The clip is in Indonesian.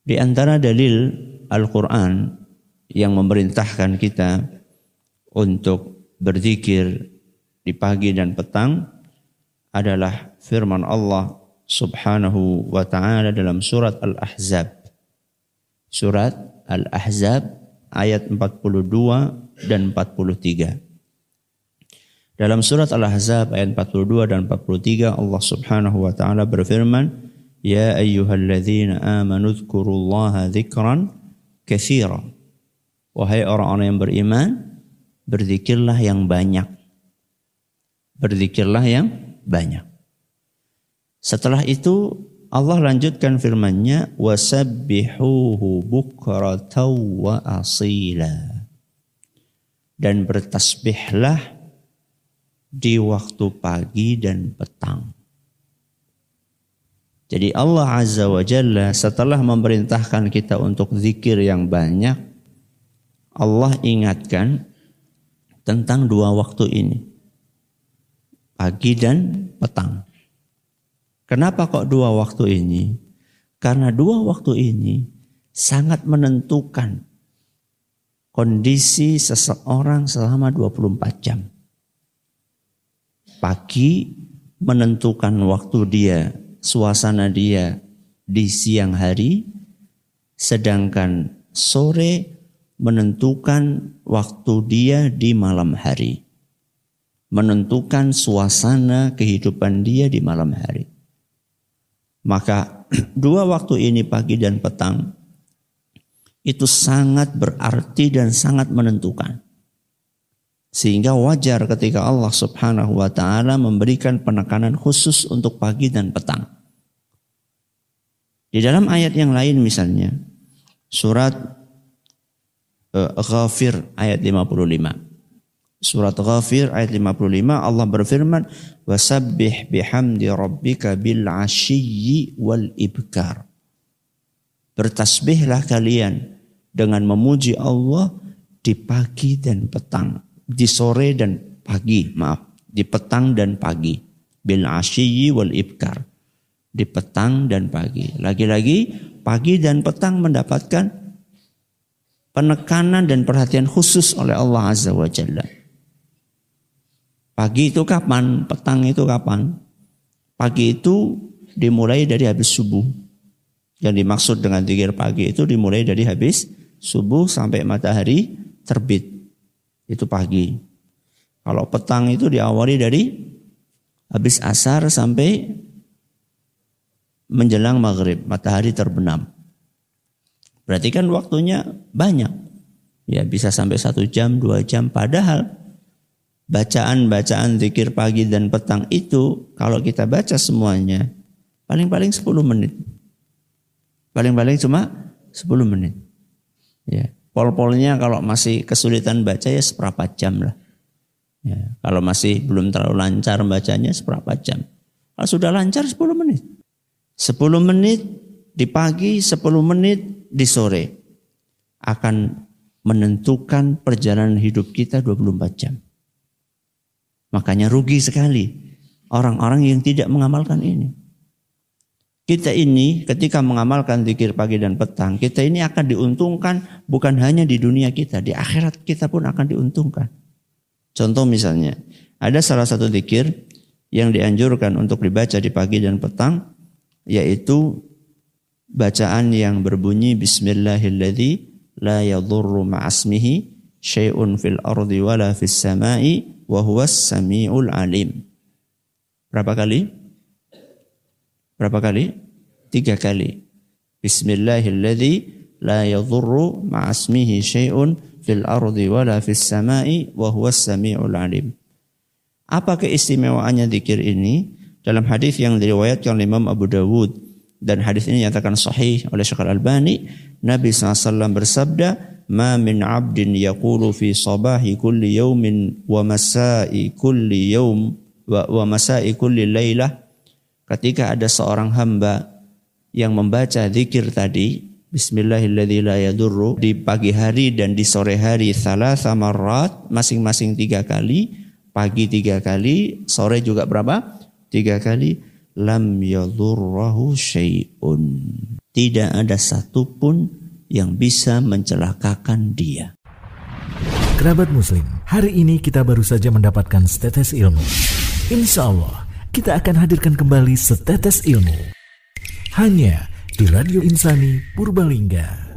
Di antara dalil Al-Quran yang memerintahkan kita untuk berzikir di pagi dan petang adalah firman Allah Subhanahu wa ta'ala dalam surat Al-Ahzab. Surat Al-Ahzab ayat 42 dan 43. Dalam surat Al-Ahzab ayat 42 dan 43 Allah Subhanahu wa ta'ala berfirman, Ya ayyuhalladzina amanu dzkurullaha dzikran katsira. Wahai orang-orang yang beriman, berzikirlah yang banyak. Berzikirlah yang banyak. Setelah itu Allah lanjutkan firman-Nya, wasabbihuhu bukratan wa asila. Dan bertasbihlah di waktu pagi dan petang. Jadi Allah Azza wa Jalla setelah memerintahkan kita untuk zikir yang banyak, Allah ingatkan tentang dua waktu ini, pagi dan petang. Kenapa kok dua waktu ini? Karena dua waktu ini sangat menentukan kondisi seseorang selama 24 jam. Pagi menentukan waktu dia, suasana dia di siang hari, sedangkan sore menentukan waktu dia di malam hari. Menentukan suasana kehidupan dia di malam hari. Maka dua waktu ini pagi dan petang itu sangat berarti dan sangat menentukan. Sehingga wajar ketika Allah Subhanahu wa ta'ala memberikan penekanan khusus untuk pagi dan petang. Di dalam ayat yang lain misalnya, surat Ghafir ayat 55. Surat Ghafir ayat 55 Allah berfirman, wasabbih bihamdi rabbika bil ashiyyi wal ibkar. Bertasbihlah kalian dengan memuji Allah di pagi dan petang. Di sore dan pagi, di petang dan pagi. Bil ashiyyi wal ibkar. Di petang dan pagi. Lagi-lagi pagi dan petang mendapatkan penekanan dan perhatian khusus oleh Allah Azza wa Jalla. Pagi itu kapan? Petang itu kapan? Pagi itu dimulai dari habis subuh. Yang dimaksud dengan zikir pagi itu dimulai dari habis subuh sampai matahari terbit. Itu pagi. Kalau petang itu diawali dari habis asar sampai menjelang maghrib, matahari terbenam. Berarti kan waktunya banyak. Ya bisa sampai 1 jam, 2 jam. Padahal bacaan-bacaan zikir pagi dan petang itu kalau kita baca semuanya paling-paling 10 menit. Paling-paling cuma 10 menit. Ya, pol-polnya kalau masih kesulitan baca ya seperempat jam lah. Ya, kalau masih belum terlalu lancar bacanya seperempat jam. Kalau sudah lancar 10 menit. 10 menit di pagi, 10 menit di sore akan menentukan perjalanan hidup kita 24 jam. Makanya rugi sekali orang-orang yang tidak mengamalkan ini. Kita ini ketika mengamalkan zikir pagi dan petang, kita ini akan diuntungkan bukan hanya di dunia kita, di akhirat kita pun akan diuntungkan. Contoh misalnya, ada salah satu zikir yang dianjurkan untuk dibaca di pagi dan petang, yaitu bacaan yang berbunyi Bismillahilladzi la yadurru ma'asmihi syai'un fil ardi wala fis sama'i wa huwas sami'ul alim. Berapa kali? Berapa kali? 3 kali. Bismillahilladzi la yadurru ma'asmihi syai'un fil ardi wala fis sama'i wa huwas sami'ul alim. Apa keistimewaannya zikir ini? Dalam hadis yang diriwayatkan oleh Imam Abu Dawud dan hadis ini dinyatakan sahih oleh Syekh Al-Albani, Nabi SAW bersabda, "Ma min 'abdin yaqulu fi sabahi kulli yawmin wa masa'i kulli yawm wa masa'i kulli lailah." Ketika ada seorang hamba yang membaca zikir tadi, Bismillahilladzi la yadurru, di pagi hari dan di sore hari thalatha marrat, masing-masing 3 kali, pagi 3 kali, sore juga berapa? 3 kali. Lam yadurrahu syai'un. tidak ada satupun yang bisa mencelakakan dia. Kerabat Muslim, hari ini kita baru saja mendapatkan setetes ilmu. Insya Allah, kita akan hadirkan kembali setetes ilmu hanya di Radio Insani Purbalingga.